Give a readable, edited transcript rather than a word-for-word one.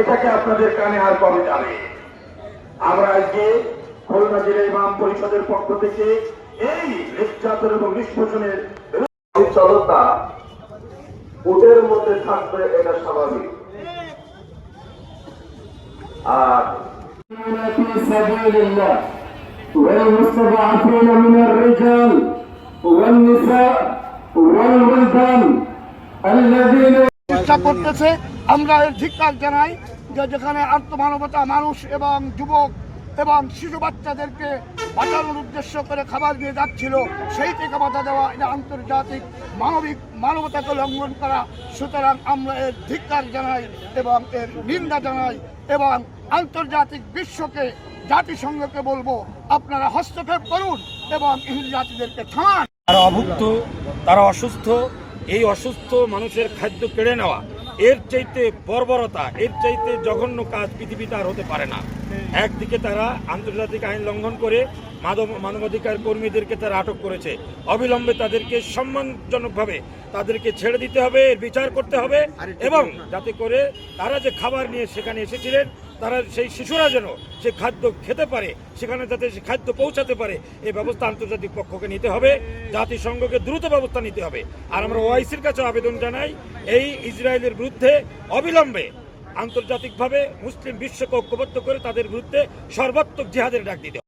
এটাকে আপনাদের কানে আর কবে যাবে? আমরা আজকে খুলনা জেলা ইমাম পরিষদের পক্ষ থেকে এই নির্যাতন এবং নিষ্পেষণের চলতা উটের মধ্যে থাকবে, এটা স্বাভাবিক। আর والمستضعفين من الرجال والنساء والولدان الذين চেষ্টা করতেছে, আমরা এর ধিক্কার জানাই যে যেখানে আত্মমানবতা মানুষ এবং যুবক এবং শিশু বাচ্চাদেরকে বাঁচানোর উদ্দেশ্য করে খাবার দিয়ে যাচ্ছিল, সেই থেকে বাধা দেওয়া এটা আন্তর্জাতিক মানবতাকে লঙ্ঘন করা। সুতরাং আমরা এর ধিক্কার জানাই এবং এর নিন্দা জানাই এবং আন্তর্জাতিক বিশ্বকে জাতিসংঘকে বলবো আপনারা হস্তক্ষেপ করুন এবং ইহুদি জাতিদেরকে থামান। তারা অভুক্ত, তারা অসুস্থ, এই অসুস্থ মানুষের খাদ্য কেড়ে নেওয়া এর চাইতে বর্বরতা, এর চাইতে জঘন্য কাজ পৃথিবীতে আর হতে পারে না। একদিকে তারা আন্তর্জাতিক আইন লঙ্ঘন করে মানবাধিকার কর্মীদেরকে তারা আটক করেছে, অবিলম্বে তাদেরকে সম্মানজনকভাবে তাদেরকে ছেড়ে দিতে হবে, এর বিচার করতে হবে এবং যাতে করে তারা যে খাবার নিয়ে সেখানে এসেছিলেন তারা সেই শিশুরা যেন সে খাদ্য খেতে পারে, সেখানে যাতে সে খাদ্য পৌঁছাতে পারে, এই ব্যবস্থা আন্তর্জাতিক পক্ষকে নিতে হবে, জাতিসংঘকে দ্রুত ব্যবস্থা নিতে হবে। আর আমরা ওআইসির কাছে আবেদন জানাই এই ইসরায়েলের বিরুদ্ধে অবিলম্বে আন্তর্জাতিকভাবে মুসলিম বিশ্বকে ঐক্যবদ্ধ করে তাদের বিরুদ্ধে সর্বাত্মক জিহাদের ডাক দিতে হবে।